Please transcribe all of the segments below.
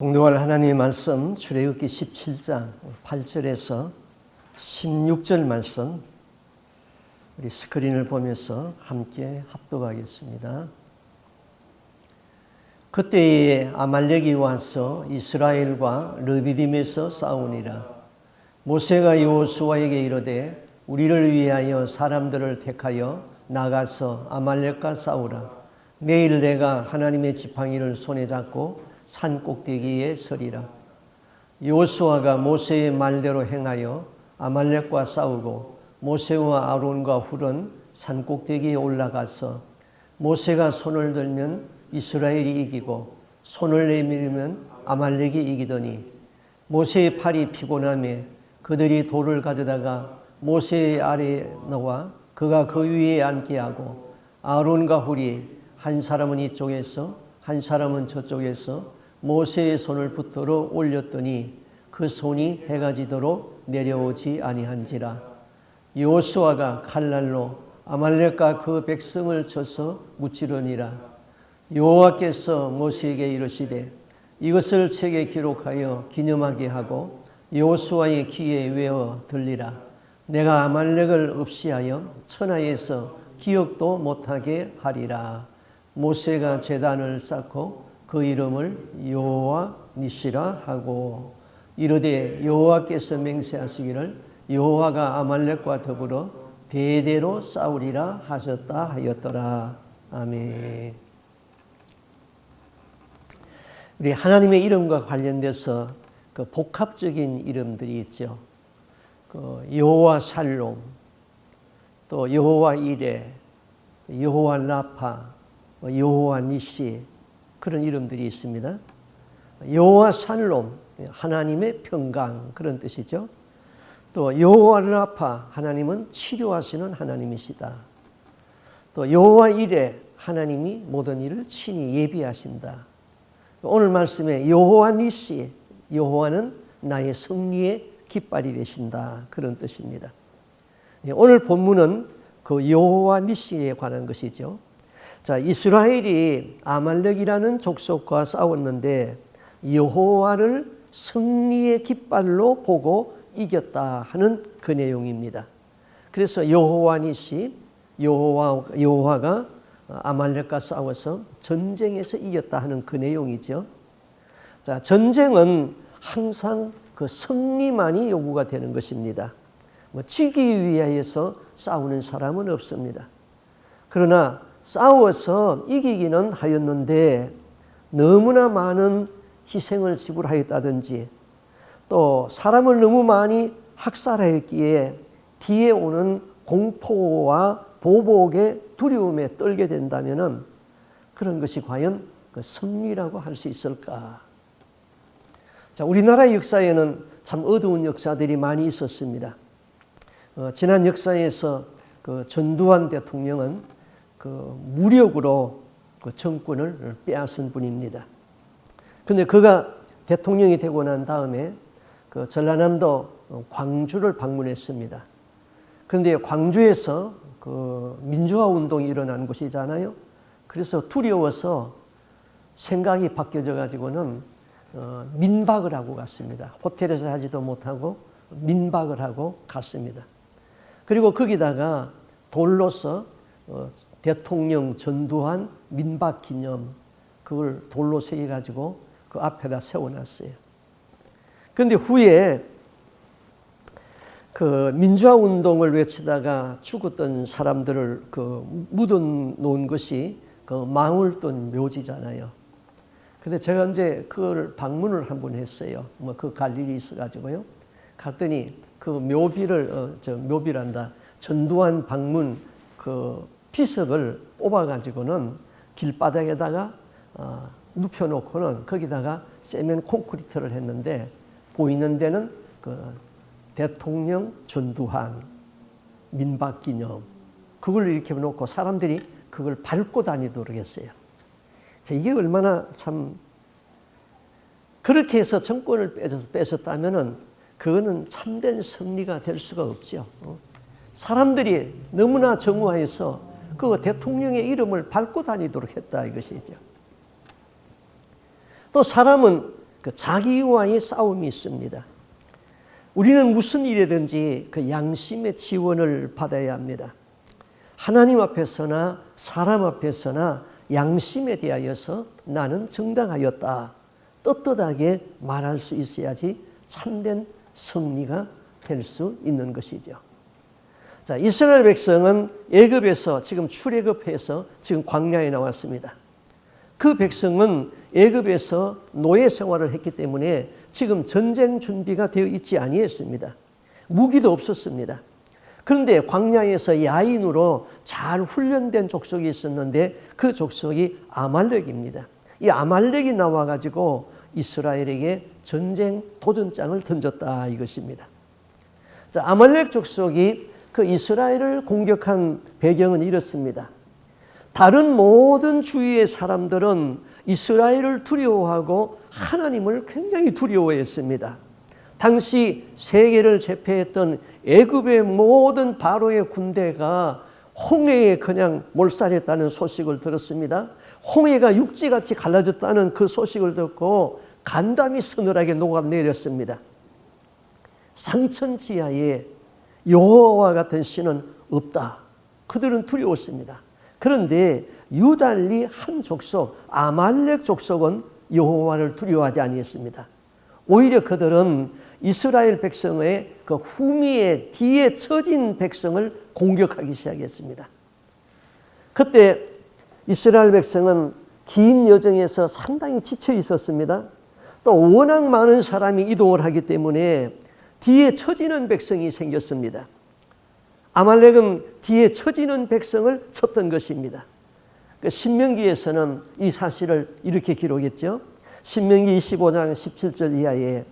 공독할 하나님의 말씀 출애굽기 17장 8절에서 16절 말씀 우리 스크린을 보면서 함께 합독하겠습니다. 그때에 아말렉이 와서 이스라엘과 르비딤에서 싸우니라. 모세가 여호수아에게 이르되 우리를 위하여 사람들을 택하여 나가서 아말렉과 싸우라. 내일 내가 하나님의 지팡이를 손에 잡고 산 꼭대기에 서리라. 여호수아가 모세의 말대로 행하여 아말렉과 싸우고 모세와 아론과 훌은 산 꼭대기에 올라가서 모세가 손을 들면 이스라엘이 이기고 손을 내밀면 아말렉이 이기더니 모세의 팔이 피곤하며 그들이 돌을 가져다가 모세의 아래에 놓아 그가 그 위에 앉게 하고 아론과 훌이 한 사람은 이쪽에서 한 사람은 저쪽에서 모세의 손을 붙들어 올렸더니 그 손이 해가 지도록 내려오지 아니한지라. 여호수아가 칼날로 아말렉과 그 백성을 쳐서 무찌르니라. 여호와께서 모세에게 이르시되 이것을 책에 기록하여 기념하게 하고 여호수아의 귀에 외어 들리라. 내가 아말렉을 없이하여 천하에서 기억도 못하게 하리라. 모세가 제단을 쌓고 그 이름을 여호와 니시라 하고 이르되 여호와께서 맹세하시기를 여호와가 아말렉과 더불어 대대로 싸우리라 하셨다 하였더라. 아멘. 우리 하나님의 이름과 관련돼서 그 복합적인 이름들이 있죠. 그 여호와 살롬, 또 여호와 이레, 여호와 라파, 여호와 니시 그런 이름들이 있습니다. 여호와 살롬, 하나님의 평강 그런 뜻이죠. 또 여호와 라파, 하나님은 치료하시는 하나님이시다. 또 여호와 이레, 하나님이 모든 일을 친히 예비하신다. 오늘 말씀에 여호와 니시, 여호와는 나의 승리의 깃발이 되신다 그런 뜻입니다. 오늘 본문은 그 여호와 니시에 관한 것이죠. 자, 이스라엘이 아말렉이라는 족속과 싸웠는데 여호와를 승리의 깃발로 보고 이겼다 하는 그 내용입니다. 그래서 여호와 니시, 여호와가 아말렉과 싸워서 전쟁에서 이겼다 하는 그 내용이죠. 자, 전쟁은 항상 그 승리만이 요구가 되는 것입니다. 지기 위하여서 싸우는 사람은 없습니다. 그러나 싸워서 이기기는 하였는데 너무나 많은 희생을 지불하였다든지 또 사람을 너무 많이 학살하였기에 뒤에 오는 공포와 보복의 두려움에 떨게 된다면 그런 것이 과연 그 승리라고 할 수 있을까? 자, 우리나라 역사에는 참 어두운 역사들이 많이 있었습니다. 지난 역사에서 그 전두환 대통령은 그 무력으로 그 정권을 빼앗은 분입니다. 그런데 그가 대통령이 되고 난 다음에 그 전라남도 광주를 방문했습니다. 그런데 광주에서 그 민주화 운동이 일어난 곳이잖아요. 그래서 두려워서 생각이 바뀌어져 가지고는 민박을 하고 갔습니다. 호텔에서 하지도 못하고 민박을 하고 갔습니다. 그리고 거기다가 돌로서 대통령 전두환 민박 기념 그걸 돌로 새겨가지고 그 앞에다 세워놨어요. 그런데 후에 그 민주화 운동을 외치다가 죽었던 사람들을 그 묻어 놓은 것이 그 망울돈 묘지잖아요. 근데 제가 이제 그걸 방문을 한번 했어요. 뭐 그 갈 일이 있어가지고요. 갔더니 그 묘비란다. 전두환 방문 그 비석을 뽑아가지고는 길바닥에다가 눕혀놓고는 거기다가 세면 콘크리트를 했는데 보이는 데는 그 대통령 전두환 민박 기념 그걸 이렇게 놓고 사람들이 그걸 밟고 다니도록 했어요. 이게 얼마나 참 그렇게 해서 정권을 뺏었다면은 그거는 참된 승리가 될 수가 없죠. 사람들이 너무나 정오해서 그 대통령의 이름을 밟고 다니도록 했다 이것이죠. 또 사람은 그 자기와의 싸움이 있습니다. 우리는 무슨 일이든지 그 양심의 지원을 받아야 합니다. 하나님 앞에서나 사람 앞에서나 양심에 대하여서 나는 정당하였다, 떳떳하게 말할 수 있어야지 참된 승리가 될 수 있는 것이죠. 자, 이스라엘 백성은 애굽에서 지금 출애굽해서 지금 광야에 나왔습니다. 그 백성은 애굽에서 노예 생활을 했기 때문에 지금 전쟁 준비가 되어 있지 아니했습니다. 무기도 없었습니다. 그런데 광야에서 야인으로 잘 훈련된 족속이 있었는데 그 족속이 아말렉입니다. 이 아말렉이 나와가지고 이스라엘에게 전쟁 도전장을 던졌다 이것입니다. 자, 아말렉 족속이 그 이스라엘을 공격한 배경은 이렇습니다. 다른 모든 주위의 사람들은 이스라엘을 두려워하고 하나님을 굉장히 두려워했습니다. 당시 세계를 제패했던 애굽의 모든 바로의 군대가 홍해에 그냥 몰살했다는 소식을 들었습니다. 홍해가 육지같이 갈라졌다는 그 소식을 듣고 간담이 서늘하게 녹아내렸습니다. 상천지하에 여호와와 같은 신은 없다. 그들은 두려웠습니다. 그런데 유달리 한 족속 아말렉 족속은 여호와를 두려워하지 아니했습니다. 오히려 그들은 이스라엘 백성의 그 후미에 뒤에 처진 백성을 공격하기 시작했습니다. 그때 이스라엘 백성은 긴 여정에서 상당히 지쳐 있었습니다. 또 워낙 많은 사람이 이동을 하기 때문에 뒤에 처지는 백성이 생겼습니다. 아말렉은 뒤에 처지는 백성을 쳤던 것입니다. 신명기에서는 이 사실을 이렇게 기록했죠. 신명기 25장 17절 이하에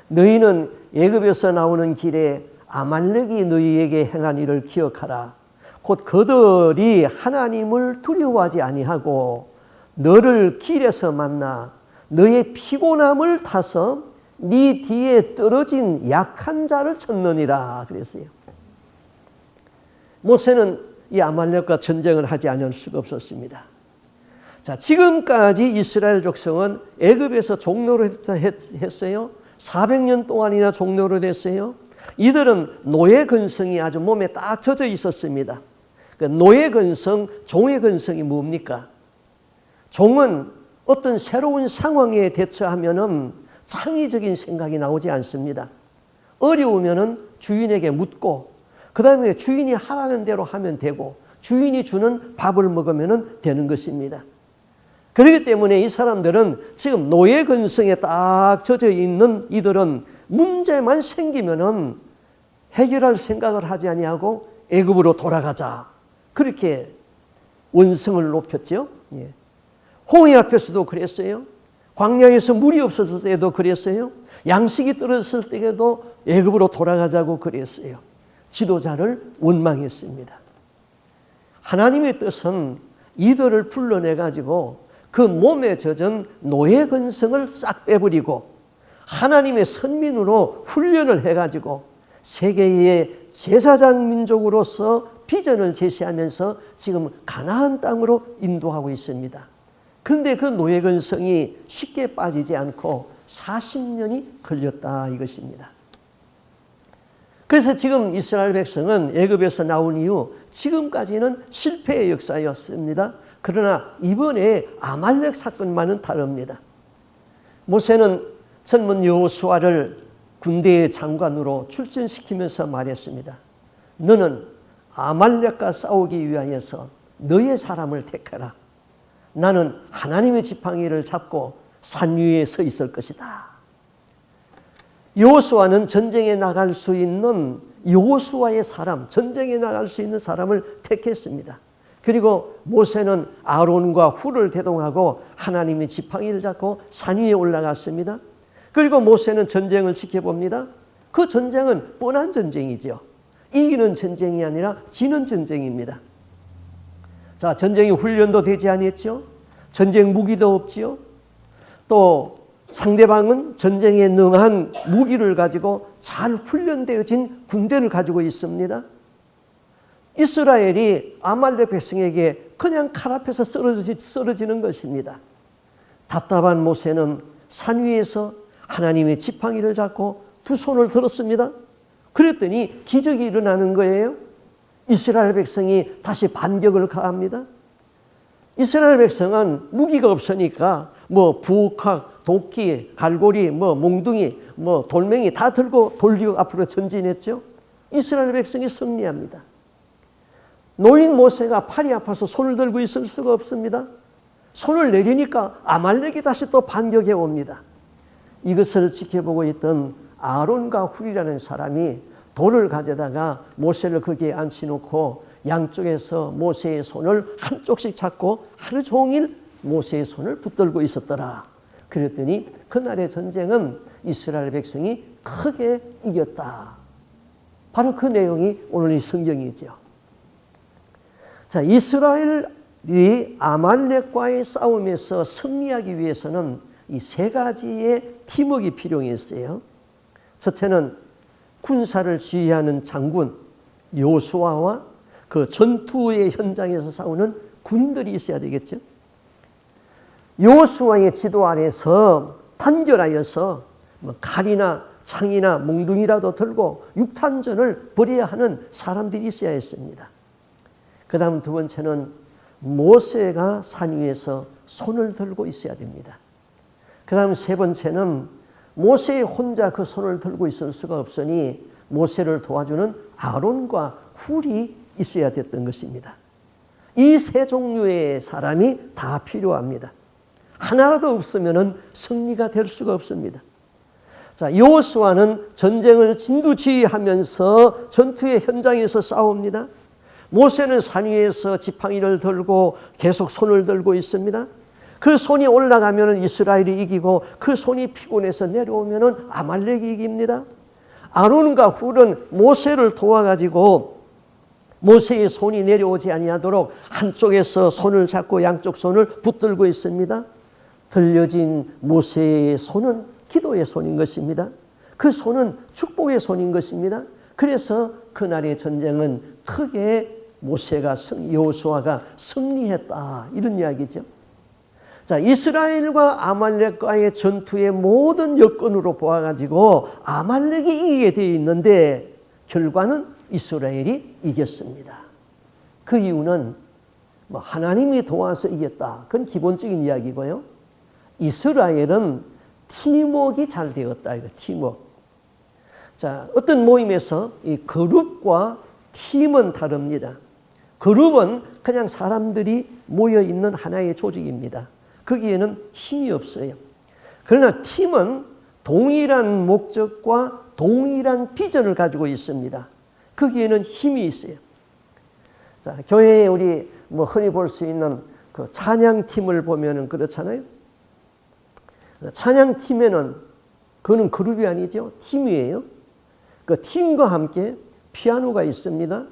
너희는 애굽에서 나오는 길에 아말렉이 너희에게 행한 일을 기억하라. 곧 그들이 하나님을 두려워하지 아니하고 너를 길에서 만나 너의 피곤함을 타서 네 뒤에 떨어진 약한 자를 쳤느니라 그랬어요. 모세는 이 아말렉과 전쟁을 하지 않을 수가 없었습니다. 자, 지금까지 이스라엘 족속은 애굽에서 종노로 했어요. 400년 동안이나 종노로 됐어요. 이들은 노예 근성이 아주 몸에 딱 젖어 있었습니다. 그 노예 근성, 종의 근성이 뭡니까? 종은 어떤 새로운 상황에 대처하면은 창의적인 생각이 나오지 않습니다. 어려우면은 주인에게 묻고 그 다음에 주인이 하라는 대로 하면 되고 주인이 주는 밥을 먹으면 되는 것입니다. 그렇기 때문에 이 사람들은 지금 노예 근성에 딱 젖어 있는 이들은 문제만 생기면은 해결할 생각을 하지 아니하고 애굽으로 돌아가자. 그렇게 원성을 높였죠. 예. 홍해 앞에서도 그랬어요. 광야에서 물이 없었을 때도 그랬어요. 양식이 떨어졌을 때에도 애굽으로 돌아가자고 그랬어요. 지도자를 원망했습니다. 하나님의 뜻은 이들을 불러내가지고 그 몸에 젖은 노예 근성을 싹 빼버리고 하나님의 선민으로 훈련을 해가지고 세계의 제사장 민족으로서 비전을 제시하면서 지금 가나안 땅으로 인도하고 있습니다. 그런데 그 노예 근성이 쉽게 빠지지 않고 40년이 걸렸다 이것입니다. 그래서 지금 이스라엘 백성은 애굽에서 나온 이후 지금까지는 실패의 역사였습니다. 그러나 이번에 아말렉 사건만은 다릅니다. 모세는 젊은 여호수아를 군대의 장관으로 출전시키면서 말했습니다. 너는 아말렉과 싸우기 위하여서 너의 사람을 택하라. 나는 하나님의 지팡이를 잡고 산 위에 서 있을 것이다. 여호수아는 전쟁에 나갈 수 있는 여호수아의 사람, 전쟁에 나갈 수 있는 사람을 택했습니다. 그리고 모세는 아론과 훌을 대동하고 하나님의 지팡이를 잡고 산 위에 올라갔습니다. 그리고 모세는 전쟁을 지켜봅니다. 그 전쟁은 뻔한 전쟁이죠. 이기는 전쟁이 아니라 지는 전쟁입니다. 자, 전쟁이 훈련도 되지 않았죠. 전쟁 무기도 없지요. 또 상대방은 전쟁에 능한 무기를 가지고 잘 훈련되어진 군대를 가지고 있습니다. 이스라엘이 아말렉 백성에게 그냥 칼 앞에서 쓰러지는 것입니다. 답답한 모세는 산 위에서 하나님의 지팡이를 잡고 두 손을 들었습니다. 그랬더니 기적이 일어나는 거예요. 이스라엘 백성이 다시 반격을 가합니다. 이스라엘 백성은 무기가 없으니까 부엌, 도끼, 갈고리, 몽둥이, 돌멩이 다 들고 돌리고 앞으로 전진했죠. 이스라엘 백성이 승리합니다. 노인 모세가 팔이 아파서 손을 들고 있을 수가 없습니다. 손을 내리니까 아말렉이 다시 또 반격해 옵니다. 이것을 지켜보고 있던 아론과 훌이라는 사람이 돌을 가져다가 모세를 거기에 앉혀놓고 양쪽에서 모세의 손을 한쪽씩 잡고 하루 종일 모세의 손을 붙들고 있었더라. 그랬더니 그날의 전쟁은 이스라엘 백성이 크게 이겼다. 바로 그 내용이 오늘 이 성경이죠. 자, 이스라엘이 아말렉과의 싸움에서 승리하기 위해서는 이 세 가지의 팀워크가 필요했어요. 첫째는 군사를 지휘하는 장군 여호수아와 그 전투의 현장에서 싸우는 군인들이 있어야 되겠죠. 여호수아의 지도 아래서 단결하여서 칼이나 창이나 몽둥이라도 들고 육탄전을 벌여야 하는 사람들이 있어야 했습니다. 그 다음 두 번째는 모세가 산 위에서 손을 들고 있어야 됩니다. 그 다음 세 번째는 모세 혼자 그 손을 들고 있을 수가 없으니 모세를 도와주는 아론과 훌이 있어야 됐던 것입니다. 이 세 종류의 사람이 다 필요합니다. 하나라도 없으면 승리가 될 수가 없습니다. 자, 여호수아는 전쟁을 진두지휘하면서 전투의 현장에서 싸웁니다. 모세는 산 위에서 지팡이를 들고 계속 손을 들고 있습니다. 그 손이 올라가면 이스라엘이 이기고 그 손이 피곤해서 내려오면 아말렉이 이깁니다. 아론과 훌은 모세를 도와가지고 모세의 손이 내려오지 아니하도록 한쪽에서 손을 잡고 양쪽 손을 붙들고 있습니다. 들려진 모세의 손은 기도의 손인 것입니다. 그 손은 축복의 손인 것입니다. 그래서 그날의 전쟁은 크게 여호수아가 승리했다, 이런 이야기죠. 자, 이스라엘과 아말렉과의 전투의 모든 여건으로 보아가지고 아말렉이 이기게 되어 있는데 결과는 이스라엘이 이겼습니다. 그 이유는 하나님이 도와서 이겼다, 그건 기본적인 이야기고요. 이스라엘은 팀워크가 잘 되었다, 이거 팀워크. 자, 어떤 모임에서 이 그룹과 팀은 다릅니다. 그룹은 그냥 사람들이 모여 있는 하나의 조직입니다. 거기에는 힘이 없어요. 그러나 팀은 동일한 목적과 동일한 비전을 가지고 있습니다. 거기에는 힘이 있어요. 자, 교회에 우리 흔히 볼 수 있는 그 찬양팀을 보면은 그렇잖아요. 찬양팀에는 그거는 그룹이 아니죠. 팀이에요. 그 팀과 함께 피아노가 있습니다.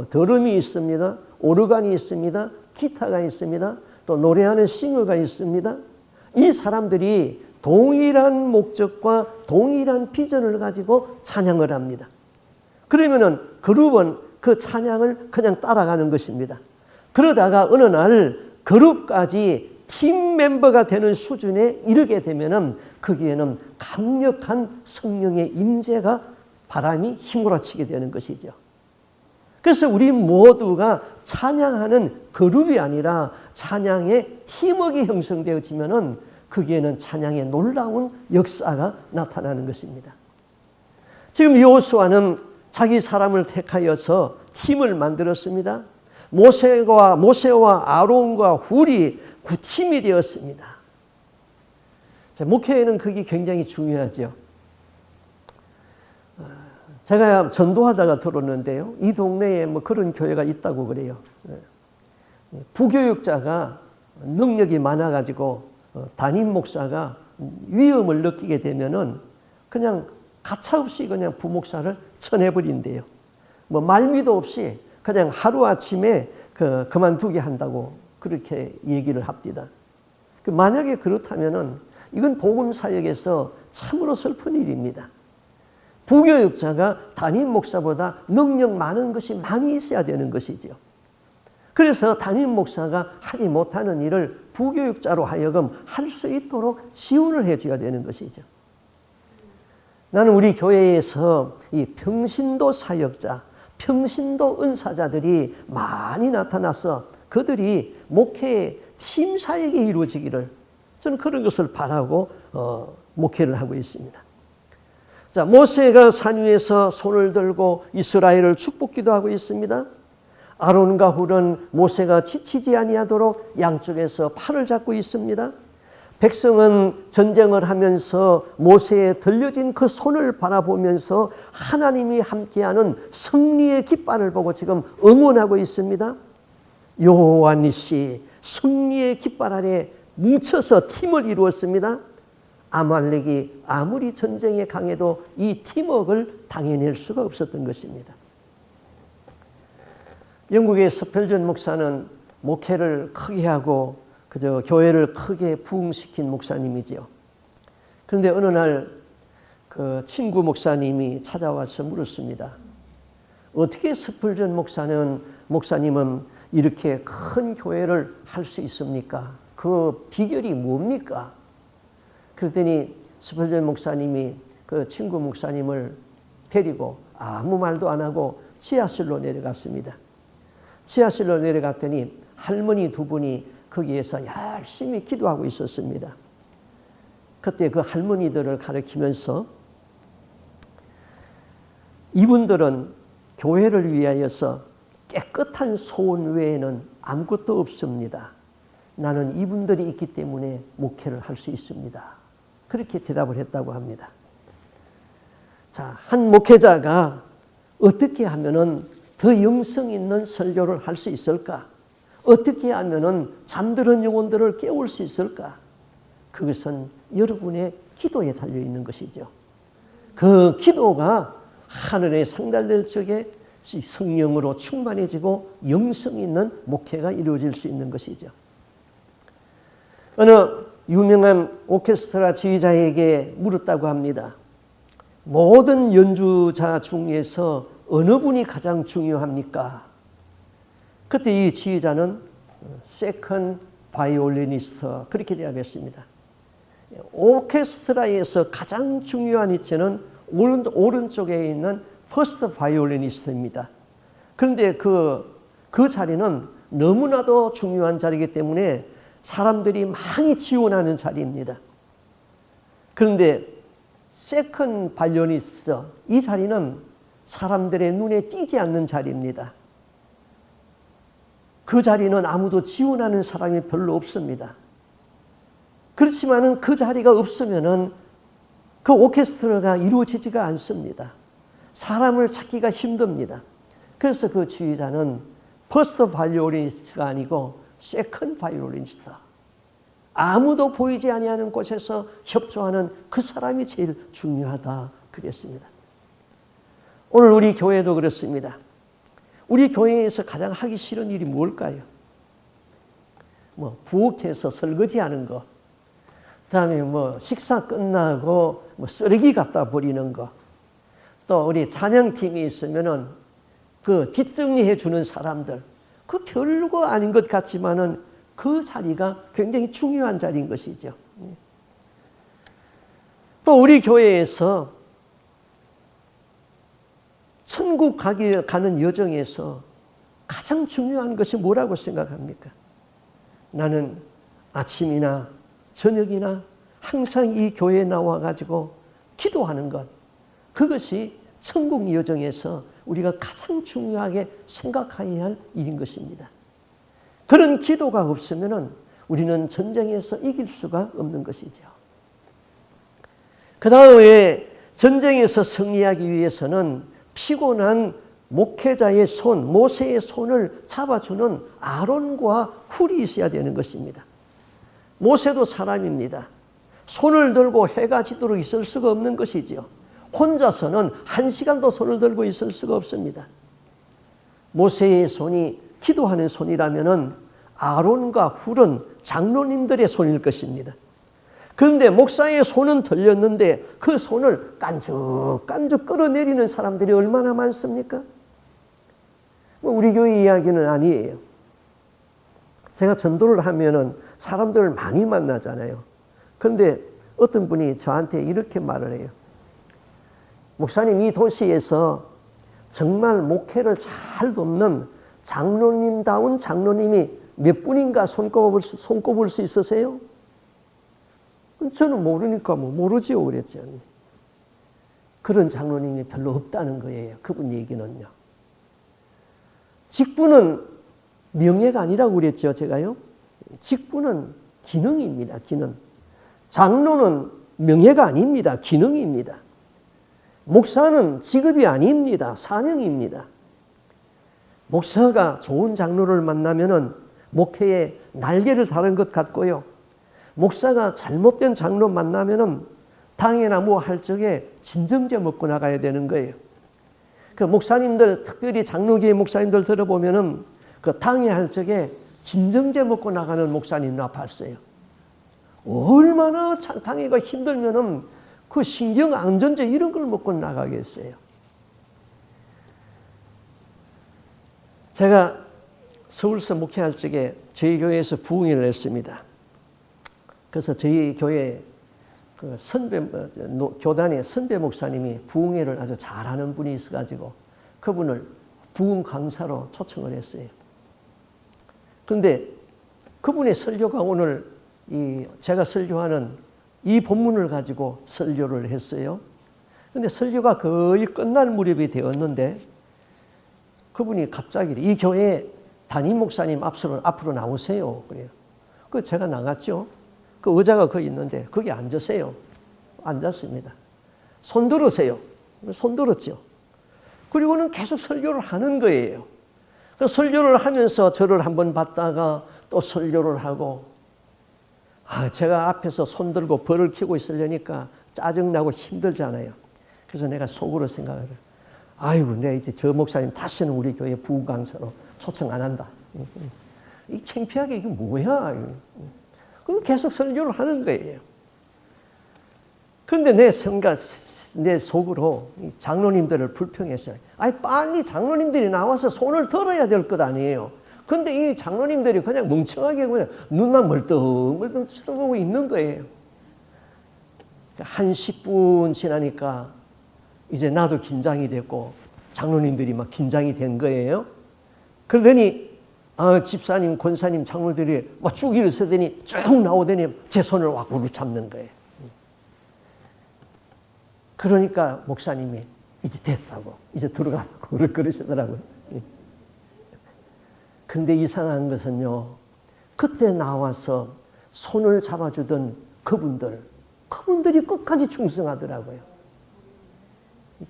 드럼이 있습니다. 오르간이 있습니다. 기타가 있습니다. 또 노래하는 싱어가 있습니다. 이 사람들이 동일한 목적과 동일한 비전을 가지고 찬양을 합니다. 그러면은 그룹은 그 찬양을 그냥 따라가는 것입니다. 그러다가 어느 날 그룹까지 팀 멤버가 되는 수준에 이르게 되면은 거기에는 강력한 성령의 임재가 바람이 휘몰아치게 되는 것이죠. 그래서 우리 모두가 찬양하는 그룹이 아니라 찬양의 팀워크가 형성되어지면은 거기에는 찬양의 놀라운 역사가 나타나는 것입니다. 지금 여호수아는 자기 사람을 택하여서 팀을 만들었습니다. 모세와 아론과 훌이 그 팀이 되었습니다. 자, 목회에는 그게 굉장히 중요하죠. 제가 전도하다가 들었는데요, 이 동네에 그런 교회가 있다고 그래요. 부교육자가 능력이 많아가지고 담임 목사가 위험을 느끼게 되면은 그냥 가차없이 그냥 부목사를 쳐내버린대요. 말미도 없이 그냥 하루아침에 그만두게 한다고 그렇게 얘기를 합니다. 만약에 그렇다면은 이건 복음사역에서 참으로 슬픈 일입니다. 부교육자가 담임 목사보다 능력 많은 것이 많이 있어야 되는 것이죠. 그래서 담임 목사가 하지 못하는 일을 부교육자로 하여금 할 수 있도록 지원을 해줘야 되는 것이죠. 나는 우리 교회에서 이 평신도 사역자, 평신도 은사자들이 많이 나타나서 그들이 목회의 팀 사역이 이루어지기를 저는 그런 것을 바라고 목회를 하고 있습니다. 자, 모세가 산 위에서 손을 들고 이스라엘을 축복 기도하고 있습니다. 아론과 훌은 모세가 지치지 아니하도록 양쪽에서 팔을 잡고 있습니다. 백성은 전쟁을 하면서 모세의 들려진 그 손을 바라보면서 하나님이 함께하는 승리의 깃발을 보고 지금 응원하고 있습니다. 여호와 니시 승리의 깃발 아래 뭉쳐서 팀을 이루었습니다. 아말렉이 아무리 전쟁에 강해도 이 팀워크를 당해낼 수가 없었던 것입니다. 영국의 스펠전 목사는 목회를 크게 하고 그저 교회를 크게 부흥시킨 목사님이지요. 그런데 어느 날 그 친구 목사님이 찾아와서 물었습니다. 어떻게 스펠전 목사님은 이렇게 큰 교회를 할 수 있습니까? 그 비결이 뭡니까? 그랬더니 스펠전 목사님이 그 친구 목사님을 데리고 아무 말도 안 하고 지하실로 내려갔습니다. 지하실로 내려갔더니 할머니 두 분이 거기에서 열심히 기도하고 있었습니다. 그때 그 할머니들을 가리키면서 이분들은 교회를 위하여서 깨끗한 소원 외에는 아무것도 없습니다. 나는 이분들이 있기 때문에 목회를 할 수 있습니다. 그렇게 대답을 했다고 합니다. 자, 한 목회자가 어떻게 하면은 더 영성 있는 설교를 할 수 있을까? 어떻게 하면은 잠드는 영혼들을 깨울 수 있을까? 그것은 여러분의 기도에 달려 있는 것이죠. 그 기도가 하늘에 상달될 적에 성령으로 충만해지고 영성 있는 목회가 이루어질 수 있는 것이죠. 어느 유명한 오케스트라 지휘자에게 물었다고 합니다. 모든 연주자 중에서 어느 분이 가장 중요합니까? 그때 이 지휘자는 세컨드 바이올리니스트 그렇게 대답했습니다. 오케스트라에서 가장 중요한 위치는 오른쪽에 있는 퍼스트 바이올리니스트입니다. 그런데 그 자리는 너무나도 중요한 자리이기 때문에 사람들이 많이 지원하는 자리입니다. 그런데 세컨드 바이올리니스트 이 자리는 사람들의 눈에 띄지 않는 자리입니다. 그 자리는 아무도 지원하는 사람이 별로 없습니다. 그렇지만은 그 자리가 없으면은 그 오케스트라가 이루어지지가 않습니다. 사람을 찾기가 힘듭니다. 그래서 그 지휘자는 퍼스트 바이올리니스트가 아니고 세컨드 바이올리니스트. 아무도 보이지 아니하는 곳에서 협조하는 그 사람이 제일 중요하다 그랬습니다. 오늘 우리 교회도 그렇습니다. 우리 교회에서 가장 하기 싫은 일이 뭘까요? 부엌에서 설거지하는 거, 그다음에 식사 끝나고 쓰레기 갖다 버리는 거, 또 우리 찬양팀이 있으면은 그 뒷정리해 주는 사람들, 그 별거 아닌 것 같지만은 그 자리가 굉장히 중요한 자리인 것이죠. 또 우리 교회에서 천국 가는 여정에서 가장 중요한 것이 뭐라고 생각합니까? 나는 아침이나 저녁이나 항상 이 교회에 나와가지고 기도하는 것, 그것이 천국 여정에서 우리가 가장 중요하게 생각해야 할 일인 것입니다. 그런 기도가 없으면 우리는 전쟁에서 이길 수가 없는 것이죠. 그 다음에 전쟁에서 승리하기 위해서는 피곤한 목회자의 손, 모세의 손을 잡아주는 아론과 훌이 있어야 되는 것입니다. 모세도 사람입니다. 손을 들고 해가 지도록 있을 수가 없는 것이지요. 혼자서는 1시간도 손을 들고 있을 수가 없습니다. 모세의 손이 기도하는 손이라면 아론과 훌은 장로님들의 손일 것입니다. 그런데 목사의 손은 들렸는데 그 손을 깐죽깐죽 끌어내리는 사람들이 얼마나 많습니까? 우리 교회 이야기는 아니에요. 제가 전도를 하면은 사람들을 많이 만나잖아요. 그런데 어떤 분이 저한테 이렇게 말을 해요. 목사님 이 도시에서 정말 목회를 잘 돕는 장로님다운 장로님이 몇 분인가 손꼽을 수 있으세요? 저는 모르니까 모르지요 그랬죠. 그런 장로님이 별로 없다는 거예요. 그분 얘기는요. 직분은 명예가 아니라고 그랬죠, 제가요. 직분은 기능입니다, 기능. 장로는 명예가 아닙니다, 기능입니다. 목사는 직업이 아닙니다, 사명입니다. 목사가 좋은 장로를 만나면은 목회에 날개를 다른 것 같고요. 목사가 잘못된 장로 만나면은 당해나 뭐 할 적에 진정제 먹고 나가야 되는 거예요. 그 목사님들, 특별히 장로교회 목사님들 들어보면은 그 당해할 적에 진정제 먹고 나가는 목사님 나 봤어요. 얼마나 당해가 힘들면은 그 신경 안전제 이런 걸 먹고 나가겠어요. 제가 서울서 목회할 적에 저희 교회에서 부흥회를 했습니다. 그래서 저희 교회 그 교단의 선배 목사님이 부흥회를 아주 잘하는 분이 있어가지고 그분을 부흥 강사로 초청을 했어요. 그런데 그분의 설교가 오늘 제가 설교하는 이 본문을 가지고 설교를 했어요. 그런데 설교가 거의 끝날 무렵이 되었는데 그분이 갑자기 이 교회 담임 목사님 앞으로 나오세요. 그래요. 그 제가 나갔죠. 그 의자가 거기 있는데 거기 앉으세요. 앉았습니다. 손 들으세요. 손 들었죠. 그리고는 계속 설교를 하는 거예요. 그 설교를 하면서 저를 한번 봤다가 또 설교를 하고 제가 앞에서 손 들고 벌을 켜고 있으려니까 짜증나고 힘들잖아요. 그래서 내가 속으로 생각을 해요. 아이고, 내가 이제 저 목사님 다시는 우리 교회 부흥 강사로 초청 안 한다. 이 창피하게 이게 뭐야? 그럼 계속 설교를 하는 거예요. 그런데 내 속으로 장로님들을 불평했어요. 아니, 빨리 장로님들이 나와서 손을 들어야 될 것 아니에요. 근데 이 장로님들이 그냥 멍청하게 그냥 눈만 멀뚱멀뚱 쳐다보고 있는 거예요. 한 10분 지나니까 이제 나도 긴장이 됐고 장로님들이 막 긴장이 된 거예요. 그러더니 집사님, 권사님, 장로들이 막 쭉 일어서더니 쭉 나오더니 제 손을 막 우르 잡는 거예요. 그러니까 목사님이 이제 됐다고, 이제 들어가라고 그러시더라고요. 그런데 이상한 것은요, 그때 나와서 손을 잡아주던 그분들이 끝까지 충성하더라고요.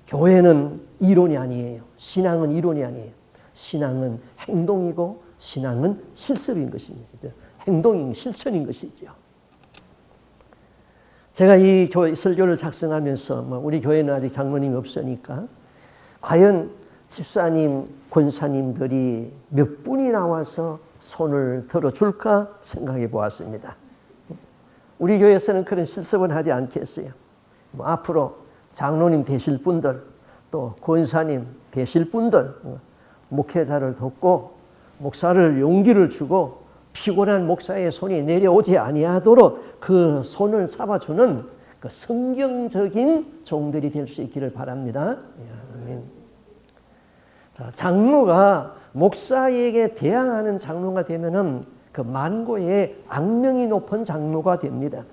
교회는 이론이 아니에요. 신앙은 이론이 아니에요. 신앙은 행동이고 신앙은 실습인 것입니다. 행동인 실천인 것이죠. 제가 이 설교를 작성하면서 우리 교회는 아직 장로님이 없으니까 과연 집사님, 권사님들이 몇 분이 나와서 손을 들어줄까 생각해 보았습니다. 우리 교회에서는 그런 실습은 하지 않겠어요. 앞으로 장로님 되실 분들, 또 권사님 되실 분들, 목회자를 돕고 목사를 용기를 주고 피곤한 목사의 손이 내려오지 아니하도록 그 손을 잡아주는 그 성경적인 종들이 될 수 있기를 바랍니다. 아멘. 자, 장로가 목사에게 대항하는 장로가 되면은 그 만고의 악명이 높은 장로가 됩니다.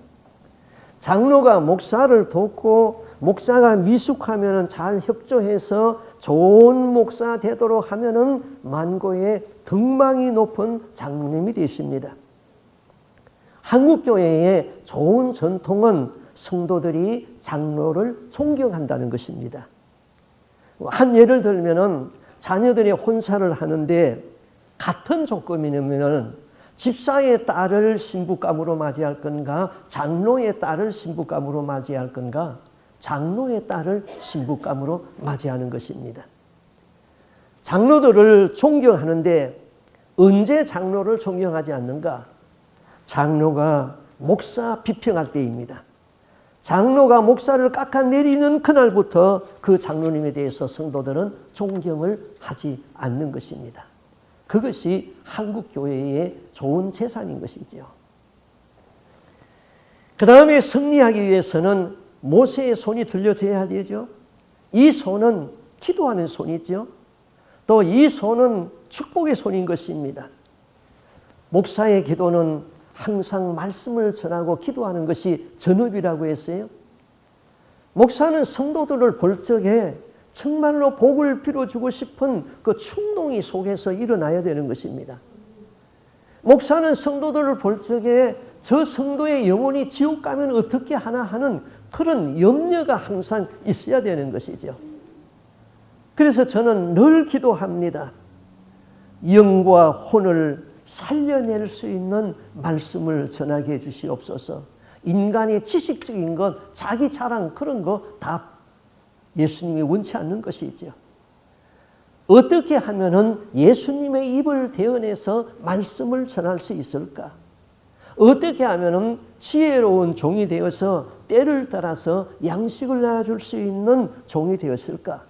장로가 목사를 돕고 목사가 미숙하면은 잘 협조해서 좋은 목사 되도록 하면은 만고의 덕망이 높은 장로님이 되십니다. 한국 교회의 좋은 전통은 성도들이 장로를 존경한다는 것입니다. 한 예를 들면은 자녀들이 혼사를 하는데 같은 조건이면은 집사의 딸을 신부감으로 맞이할 건가, 장로의 딸을 신부감으로 맞이할 건가, 장로의 딸을 신부감으로 맞이하는 것입니다. 장로들을 존경하는데 언제 장로를 존경하지 않는가? 장로가 목사 비평할 때입니다. 장로가 목사를 깎아내리는 그날부터 그 장로님에 대해서 성도들은 존경을 하지 않는 것입니다. 그것이 한국 교회의 좋은 재산인 것이죠. 그 다음에 승리하기 위해서는 모세의 손이 들려져야 되죠. 이 손은 기도하는 손이죠. 또 이 손은 축복의 손인 것입니다. 목사의 기도는 항상 말씀을 전하고 기도하는 것이 전업이라고 했어요. 목사는 성도들을 볼 적에 정말로 복을 빌어주고 싶은 그 충동이 속에서 일어나야 되는 것입니다. 목사는 성도들을 볼 적에 저 성도의 영혼이 지옥 가면 어떻게 하나 하는 그런 염려가 항상 있어야 되는 것이죠. 그래서 저는 늘 기도합니다. 영과 혼을 살려낼 수 있는 말씀을 전하게 해 주시옵소서. 인간의 지식적인 것, 자기 자랑 그런 거 다 예수님이 원치 않는 것이죠. 어떻게 하면은 예수님의 입을 대언해서 말씀을 전할 수 있을까? 어떻게 하면은 지혜로운 종이 되어서 때를 따라서 양식을 나눠줄 수 있는 종이 되었을까?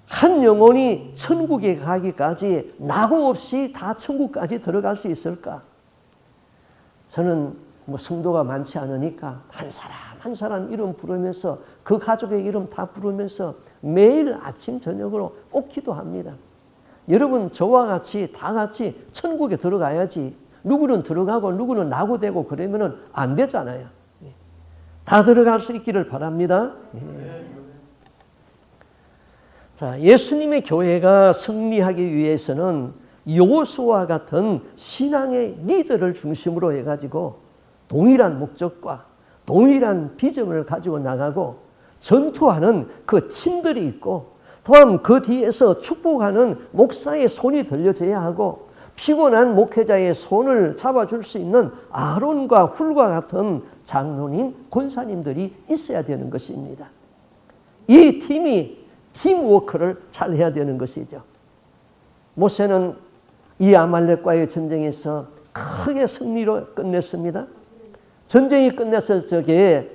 한 영혼이 천국에 가기까지 낙오 없이 다 천국까지 들어갈 수 있을까? 저는 성도가 많지 않으니까 한 사람 한 사람 이름 부르면서 그 가족의 이름 다 부르면서 매일 아침 저녁으로 꼭 기도합니다. 여러분 저와 같이 다 같이 천국에 들어가야지 누구는 들어가고 누구는 낙오되고 그러면 안 되잖아요. 다 들어갈 수 있기를 바랍니다. 자, 예수님의 교회가 승리하기 위해서는 여호수아와 같은 신앙의 리더를 중심으로 해가지고 동일한 목적과 동일한 비전을 가지고 나가고 전투하는 그 팀들이 있고 또한 그 뒤에서 축복하는 목사의 손이 들려져야 하고 피곤한 목회자의 손을 잡아줄 수 있는 아론과 훌과 같은 장로님, 권사님들이 있어야 되는 것입니다. 이 팀이 팀워크를 잘 해야 되는 것이죠. 모세는 이 아말렉과의 전쟁에서 크게 승리로 끝냈습니다. 전쟁이 끝났을 적에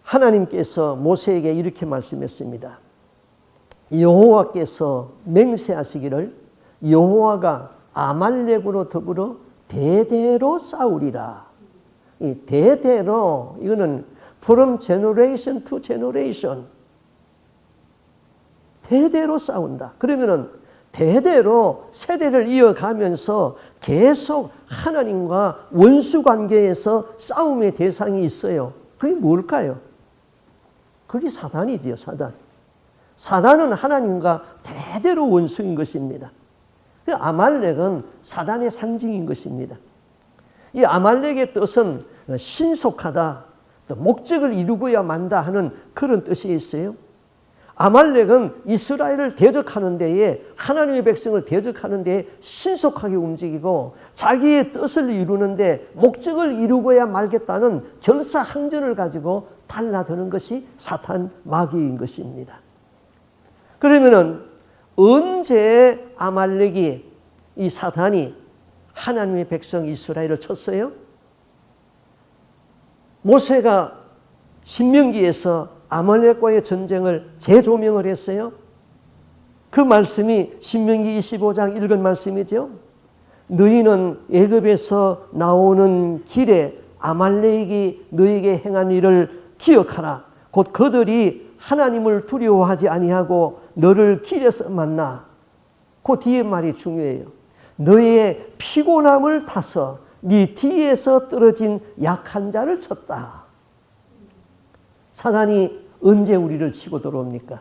하나님께서 모세에게 이렇게 말씀했습니다. 여호와께서 맹세하시기를 여호와가 아말렉으로 더불어 대대로 싸우리라. 이 대대로 이거는 from generation to generation 대대로 싸운다. 그러면은 대대로 세대를 이어가면서 계속 하나님과 원수 관계에서 싸움의 대상이 있어요. 그게 뭘까요? 그게 사단이지요, 사단. 사단은 하나님과 대대로 원수인 것입니다. 아말렉은 사단의 상징인 것입니다. 이 아말렉의 뜻은 신속하다, 목적을 이루고야 만다 하는 그런 뜻이 있어요. 아말렉은 이스라엘을 대적하는 데에 하나님의 백성을 대적하는 데에 신속하게 움직이고 자기의 뜻을 이루는데 목적을 이루고야 말겠다는 결사항전을 가지고 달라드는 것이 사탄 마귀인 것입니다. 그러면은 언제 아말렉이 이 사탄이 하나님의 백성 이스라엘을 쳤어요? 모세가 신명기에서 아말렉과의 전쟁을 재조명을 했어요. 그 말씀이 신명기 25장 읽은 말씀이죠. 너희는 애굽에서 나오는 길에 아말렉이 너희에게 행한 일을 기억하라. 곧 그들이 하나님을 두려워하지 아니하고 너를 길에서 만나. 그 뒤에 말이 중요해요. 너의 피곤함을 타서 네 뒤에서 떨어진 약한 자를 쳤다. 사단이 언제 우리를 치고 들어옵니까?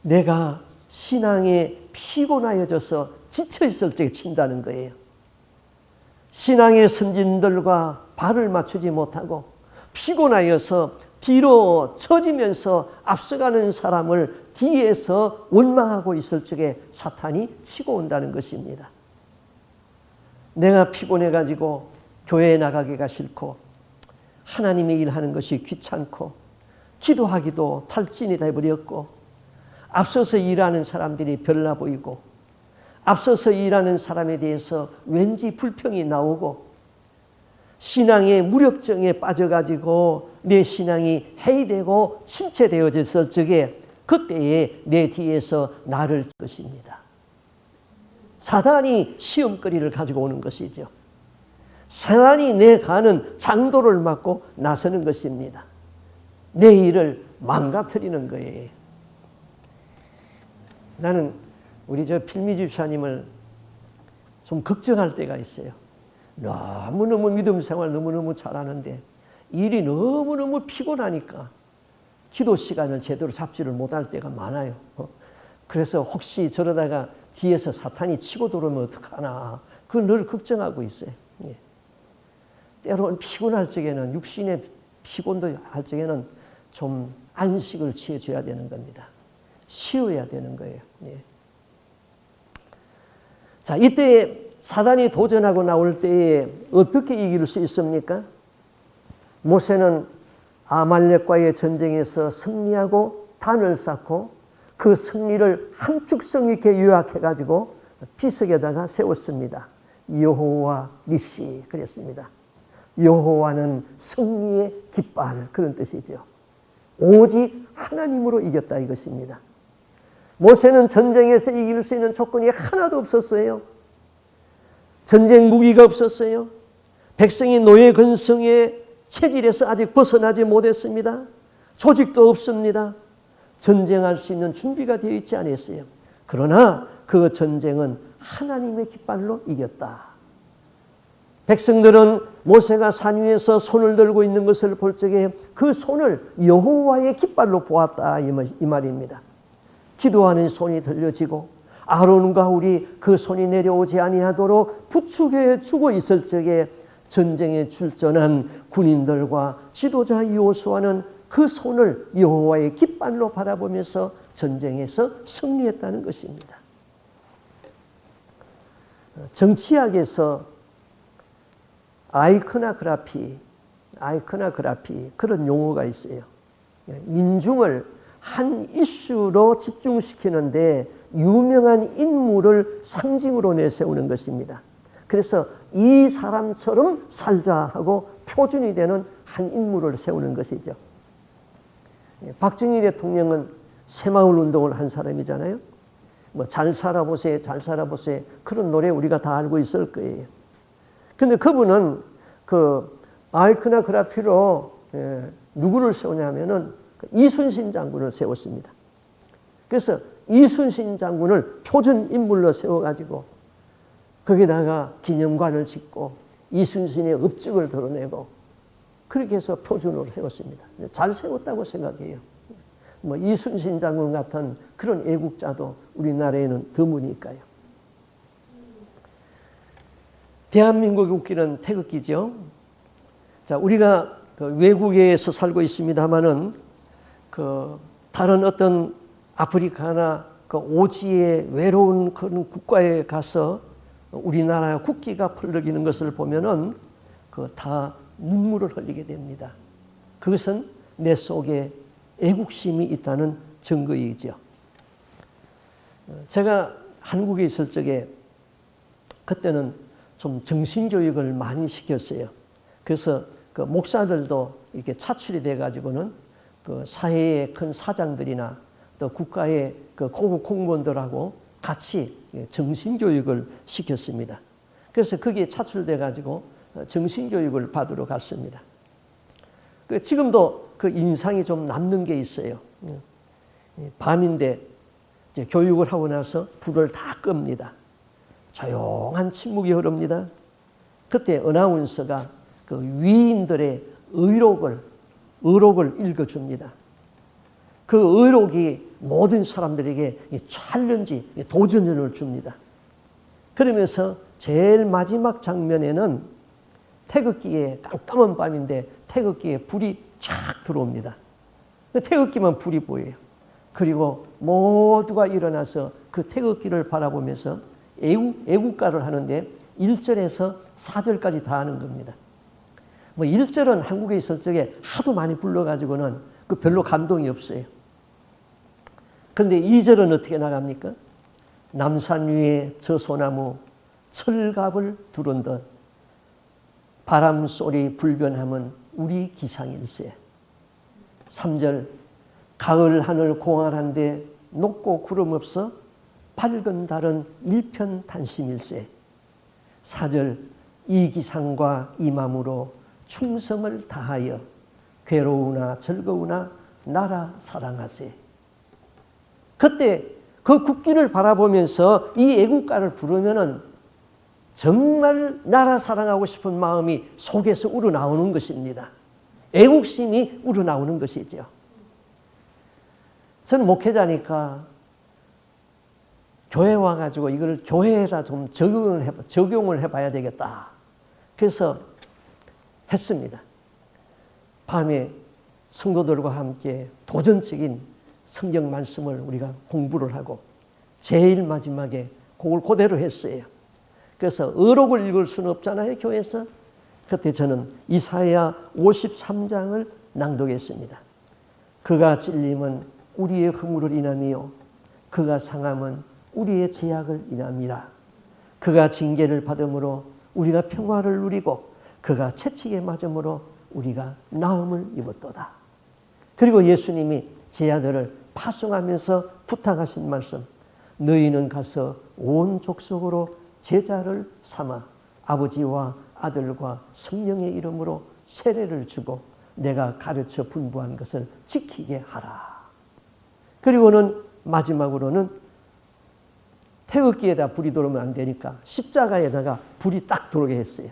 내가 신앙에 피곤하여져서 지쳐있을 적에 친다는 거예요. 신앙의 선진들과 발을 맞추지 못하고 피곤하여서 뒤로 처지면서 앞서가는 사람을 뒤에서 원망하고 있을 적에 사탄이 치고 온다는 것입니다. 내가 피곤해가지고 교회에 나가기가 싫고 하나님의 일하는 것이 귀찮고 기도하기도 탈진이 돼버렸고 앞서서 일하는 사람들이 별나 보이고 앞서서 일하는 사람에 대해서 왠지 불평이 나오고 신앙의 무력증에 빠져가지고 내 신앙이 해이되고 침체되어졌을 적에 그때에 내 뒤에서 나를 것입니다. 사단이 시험거리를 가지고 오는 것이죠. 사단이 내 가는 장도를 막고 나서는 것입니다. 내 일을 망가뜨리는 거예요. 나는 우리 저 필미 집사님을 좀 걱정할 때가 있어요. 너무너무 믿음 생활 너무너무 잘하는데 일이 너무너무 피곤하니까 기도 시간을 제대로 잡지를 못할 때가 많아요. 그래서 혹시 저러다가 뒤에서 사탄이 치고 들어오면 어떡하나 그걸 늘 걱정하고 있어요. 예. 때로는 피곤할 적에는 육신의 피곤도 할 적에는 좀 안식을 취해줘야 되는 겁니다. 쉬어야 되는 거예요. 예. 자, 이때 사단이 도전하고 나올 때에 어떻게 이길 수 있습니까? 모세는 아말렉과의 전쟁에서 승리하고 단을 쌓고 그 승리를 함축성 있게 요약해가지고 비석에다가 세웠습니다. 여호와 니시 그랬습니다. 여호와는 승리의 깃발 그런 뜻이죠. 오직 하나님으로 이겼다 이것입니다. 모세는 전쟁에서 이길 수 있는 조건이 하나도 없었어요. 전쟁 무기가 없었어요. 백성이 노예 근성의 체질에서 아직 벗어나지 못했습니다. 조직도 없습니다. 전쟁할 수 있는 준비가 되어 있지 않았어요. 그러나 그 전쟁은 하나님의 깃발로 이겼다. 백성들은 모세가 산 위에서 손을 들고 있는 것을 볼 적에 그 손을 여호와의 깃발로 보았다 이 말입니다. 기도하는 손이 들려지고 아론과 울이 그 손이 내려오지 아니하도록 부축해 주고 있을 적에 전쟁에 출전한 군인들과 지도자 여호수아는 그 손을 여호와의 깃발로 바라보면서 전쟁에서 승리했다는 것입니다. 정치학에서 아이코노그래피 그런 용어가 있어요. 민중을 한 이슈로 집중시키는데 유명한 인물을 상징으로 내세우는 것입니다. 그래서 이 사람처럼 살자 하고 표준이 되는 한 인물을 세우는 것이죠. 박정희 대통령은 새마을 운동을 한 사람이잖아요. 뭐 잘 살아보세요, 잘 살아보세요. 그런 노래 우리가 다 알고 있을 거예요. 근데 그분은 그 아이코노그래피로 누구를 세우냐면은 이순신 장군을 세웠습니다. 그래서 이순신 장군을 표준 인물로 세워가지고 거기다가 기념관을 짓고 이순신의 업적을 드러내고 그렇게 해서 표준으로 세웠습니다. 잘 세웠다고 생각해요. 뭐 이순신 장군 같은 그런 애국자도 우리나라에는 드무니까요. 대한민국의 국기는 태극기죠. 자, 우리가 그 외국에서 살고 있습니다만은 그 다른 어떤 아프리카나 그 오지의 외로운 그런 국가에 가서 우리나라 국기가 펄럭이는 것을 보면은 그 다 눈물을 흘리게 됩니다. 그것은 내 속에 애국심이 있다는 증거이죠. 제가 한국에 있을 적에 그때는 좀 정신교육을 많이 시켰어요. 그래서 그 목사들도 이렇게 차출이 돼가지고는 그 사회의 큰 사장들이나 또 국가의 그 고급 공무원들하고 같이 정신교육을 시켰습니다. 그래서 거기에 차출돼가지고 정신교육을 받으러 갔습니다. 지금도 그 인상이 좀 남는 게 있어요. 밤인데 이제 교육을 하고 나서 불을 다 끕니다. 조용한 침묵이 흐릅니다. 그때 어나운서가 그 위인들의 의록을 읽어줍니다. 그 의록이 모든 사람들에게 챌린지, 도전을 줍니다. 그러면서 제일 마지막 장면에는 태극기에 깜깜한 밤인데 태극기에 불이 쫙 들어옵니다. 태극기만 불이 보여요. 그리고 모두가 일어나서 그 태극기를 바라보면서 애국가를 하는데 1절에서 4절까지 다 하는 겁니다. 뭐 1절은 한국에 있을 적에 하도 많이 불러가지고는 그 별로 감동이 없어요. 그런데 2절은 어떻게 나갑니까? 남산 위에 저 소나무 철갑을 두른듯 바람 소리 불변함은 우리 기상일세. 3절 가을 하늘 공활한데 높고 구름 없어 밝은 달은 일편단심일세. 4절 이 기상과 이 마음으로 충성을 다하여 괴로우나 즐거우나 나라 사랑하세. 그때 그 국기를 바라보면서 이 애국가를 부르면은 정말 나라 사랑하고 싶은 마음이 속에서 우러나오는 것입니다. 애국심이 우러나오는 것이죠. 저는 목회자니까 교회 와가지고 이걸 교회에다 좀 적용을 해봐야 되겠다. 그래서 했습니다. 밤에 성도들과 함께 도전적인 성경 말씀을 우리가 공부를 하고 제일 마지막에 그걸 그대로 했어요. 그래서 어록을 읽을 수는 없잖아요, 교회에서. 그때 저는 이사야 53장을 낭독했습니다. 그가 찔림은 우리의 허물을 인함이요 그가 상함은 우리의 죄악을 인함이라. 그가 징계를 받음으로 우리가 평화를 누리고 그가 채찍에 맞음으로 우리가 나음을 입었도다. 그리고 예수님이 제 아들을 파송하면서 부탁하신 말씀, 너희는 가서 온 족속으로 제자를 삼아 아버지와 아들과 성령의 이름으로 세례를 주고 내가 가르쳐 분부한 것을 지키게 하라. 그리고는 마지막으로는 태극기에다 불이 들어오면 안 되니까 십자가에다가 불이 딱 들어오게 했어요.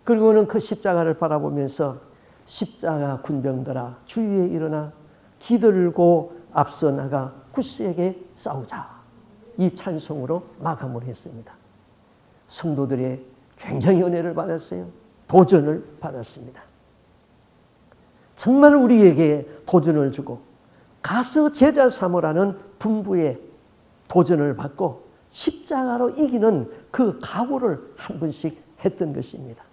그리고는 그 십자가를 바라보면서 십자가 군병들아 주위에 일어나 기들고 앞서 나가 굳세게 싸우자. 이 찬송으로 마감을 했습니다. 성도들의 굉장히 은혜를 받았어요. 도전을 받았습니다. 정말 우리에게 도전을 주고 가서 제자 삼으라는 분부에 도전을 받고 십자가로 이기는 그 각오를 한 번씩 했던 것입니다.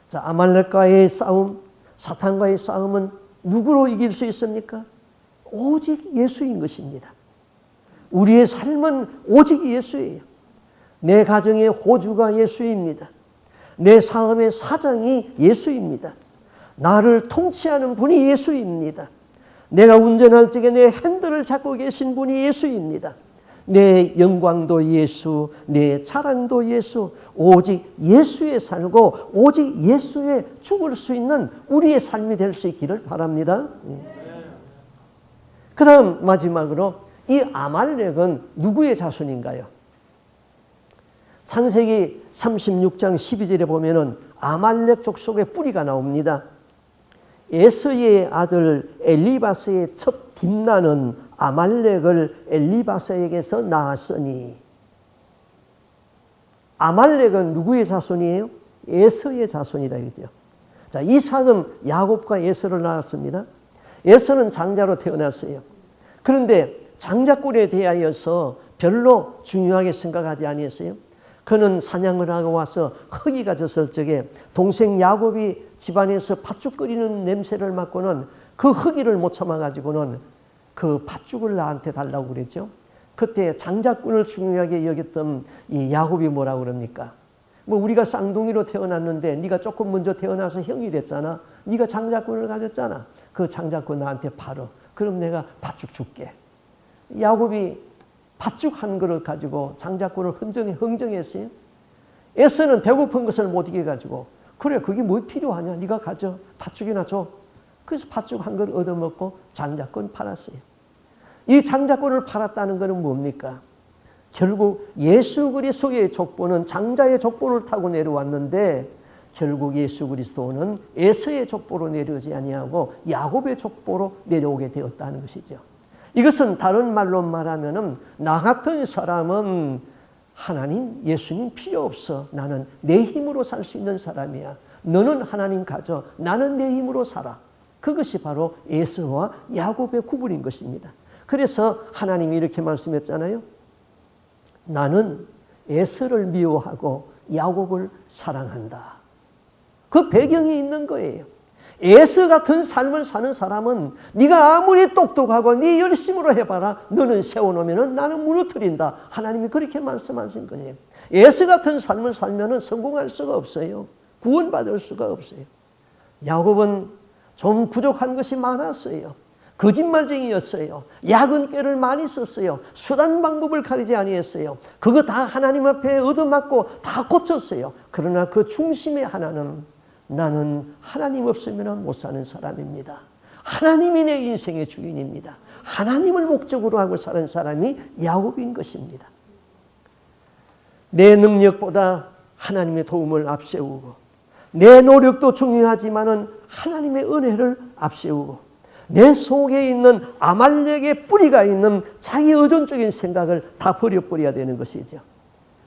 자, 아말렉과의 싸움, 사탄과의 싸움은 누구로 이길 수 있습니까? 오직 예수인 것입니다. 우리의 삶은 오직 예수예요. 내 가정의 호주가 예수입니다. 내 삶의 사장이 예수입니다. 나를 통치하는 분이 예수입니다. 내가 운전할 적에 내 핸들을 잡고 계신 분이 예수입니다. 내 영광도 예수, 내 자랑도 예수, 오직 예수에 살고 오직 예수에 죽을 수 있는 우리의 삶이 될 수 있기를 바랍니다. 그 다음 마지막으로 이 아말렉은 누구의 자손인가요? 창세기 36장 12절에 보면은 아말렉 족속의 뿌리가 나옵니다. 에서의 아들 엘리바스의 첫 딥나는 아말렉을 엘리바스에게서 낳았으니. 아말렉은 누구의 자손이에요? 에서의 자손이다 이거죠. 자, 이삭은 야곱과 에서를 낳았습니다. 에서는 장자로 태어났어요. 그런데 장자꼴에 대하여서 별로 중요하게 생각하지 아니했어요. 그는 사냥을 하고 와서 허기가 졌을 적에 동생 야곱이 집안에서 팥죽 끓이는 냄새를 맡고는 그 허기를 못 참아가지고는 그 팥죽을 나한테 달라고 그랬죠. 그때 장자꾼을 중요하게 여겼던 이 야곱이 뭐라고 그럽니까? 뭐 우리가 쌍둥이로 태어났는데 네가 조금 먼저 태어나서 형이 됐잖아. 네가 장자꾼을 가졌잖아. 그 장자꾼 나한테 팔어. 그럼 내가 팥죽 줄게. 야곱이 팥죽 한 그릇 가지고 장자꾼을 흥정했어요. 에서는 배고픈 것을 못 이겨가지고 그래 그게 뭐 필요하냐 네가 가져 팥죽이나 줘. 그래서 팥죽 한 그릇 얻어먹고 장자꾼 팔았어요. 이 장자꾼을 팔았다는 것은 뭡니까? 결국 예수 그리스도의 족보는 장자의 족보를 타고 내려왔는데 결국 예수 그리스도는 에서의 족보로 내려오지 아니하고 야곱의 족보로 내려오게 되었다는 것이죠. 이것은 다른 말로 말하면은 나 같은 사람은 하나님, 예수님 필요 없어. 나는 내 힘으로 살 수 있는 사람이야. 너는 하나님 가져. 나는 내 힘으로 살아. 그것이 바로 에서와 야곱의 구분인 것입니다. 그래서 하나님이 이렇게 말씀했잖아요. 나는 에서를 미워하고 야곱을 사랑한다. 그 배경이 있는 거예요. 에서 같은 삶을 사는 사람은 네가 아무리 똑똑하고 네 열심으로 해봐라. 너는 세워놓으면 나는 무너뜨린다. 하나님이 그렇게 말씀하신 거예요. 에서 같은 삶을 살면 성공할 수가 없어요. 구원받을 수가 없어요. 야곱은 좀 부족한 것이 많았어요. 거짓말쟁이였어요. 야근 꾀를 많이 썼어요. 수단 방법을 가리지 아니했어요. 그거 다 하나님 앞에 얻어맞고 다 고쳤어요. 그러나 그 중심에 하나는 나는 하나님 없으면 못 사는 사람입니다. 하나님이 내 인생의 주인입니다. 하나님을 목적으로 하고 사는 사람이 야곱인 것입니다. 내 능력보다 하나님의 도움을 앞세우고, 내 노력도 중요하지만은 하나님의 은혜를 앞세우고, 내 속에 있는 아말렉의 뿌리가 있는 자기 의존적인 생각을 다 버려버려야 되는 것이죠.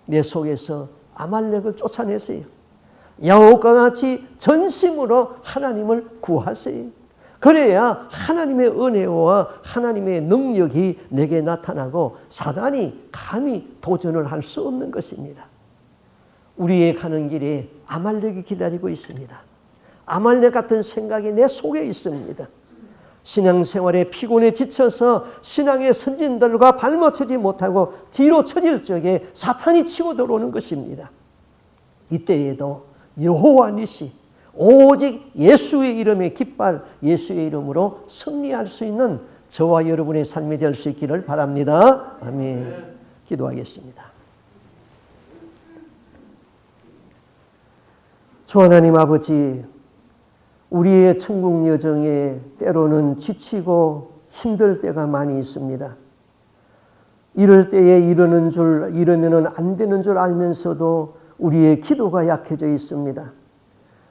내 속에서 아말렉을 쫓아내세요. 야곱과 같이 전심으로 하나님을 구하세요. 그래야 하나님의 은혜와 하나님의 능력이 내게 나타나고 사단이 감히 도전을 할 수 없는 것입니다. 우리의 가는 길에 아말렉이 기다리고 있습니다. 아말렉 같은 생각이 내 속에 있습니다. 신앙생활에 피곤에 지쳐서 신앙의 선진들과 발맞추지 못하고 뒤로 처질 적에 사탄이 치고 들어오는 것입니다. 이때에도 여호와 니시, 오직 예수의 이름의 깃발, 예수의 이름으로 승리할 수 있는 저와 여러분의 삶이 될 수 있기를 바랍니다. 아멘. 기도하겠습니다. 주 하나님 아버지, 우리의 천국 여정에 때로는 지치고 힘들 때가 많이 있습니다. 이럴 때에 이러면은 안 되는 줄 알면서도 우리의 기도가 약해져 있습니다.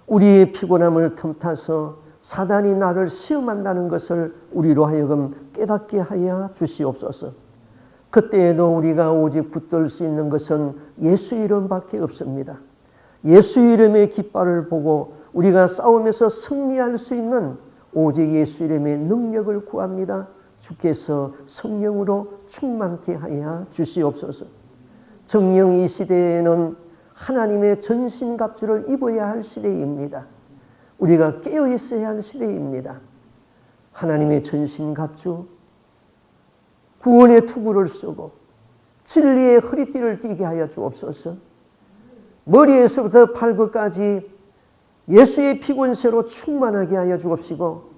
우리의 피곤함을 틈타서 사단이 나를 시험한다는 것을 우리로 하여금 깨닫게 하여 주시옵소서. 그때에도 우리가 오직 붙들 수 있는 것은 예수 이름밖에 없습니다. 예수 이름의 깃발을 보고 우리가 싸움에서 승리할 수 있는 오직 예수 이름의 능력을 구합니다. 주께서 성령으로 충만케 하여 주시옵소서. 정녕 이 시대에는 하나님의 전신갑주를 입어야 할 시대입니다. 우리가 깨어 있어야 할 시대입니다. 하나님의 전신갑주, 구원의 투구를 쓰고 진리의 허리띠를 띠게 하여 주옵소서. 머리에서부터 발끝까지 예수의 피권세로 충만하게 하여 주옵시고,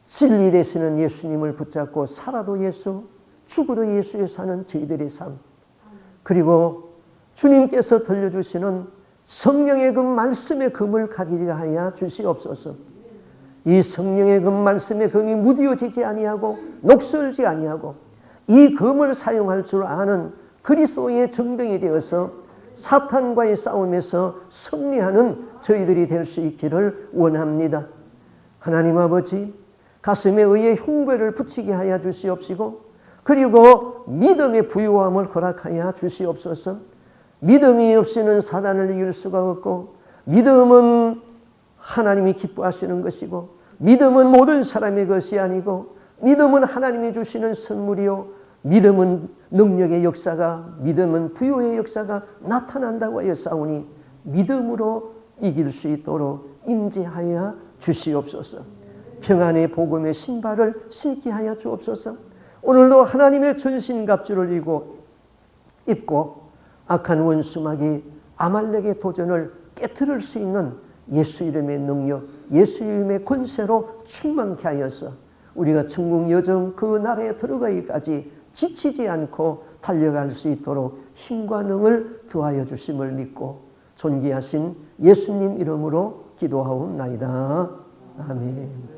진리 되시는 예수님을 붙잡고 살아도 예수, 죽어도 예수에 사는 저희들의 삶, 그리고 주님께서 들려주시는 성령의 그 말씀의 금을 가지게 하여 주시옵소서. 이 성령의 금 말씀의 금이 무디어지지 아니하고 녹슬지 아니하고 이 금을 사용할 줄 아는 그리스도의 정병이 되어서 사탄과의 싸움에서 승리하는 저희들이 될 수 있기를 원합니다. 하나님 아버지, 가슴에 의의 흉배를 붙이게 하여 주시옵시고, 그리고 믿음의 부유함을 허락하여 주시옵소서. 믿음이 없이는 사단을 이길 수가 없고, 믿음은 하나님이 기뻐하시는 것이고, 믿음은 모든 사람의 것이 아니고, 믿음은 하나님이 주시는 선물이요, 믿음은 능력의 역사가, 믿음은 부요의 역사가 나타난다고 하여 싸우니 믿음으로 이길 수 있도록 임재하여 주시옵소서. 평안의 복음의 신발을 신게 하여 주옵소서. 오늘도 하나님의 전신갑주를 입고 악한 원수마귀 아말렉의 도전을 깨트릴 수 있는 예수 이름의 능력, 예수 이름의 권세로 충만케 하여서 우리가 천국 여정 그 나라에 들어가기까지 지치지 않고 달려갈 수 있도록 힘과 능을 더하여 주심을 믿고 존귀하신 예수님 이름으로 기도하옵나이다. 아멘.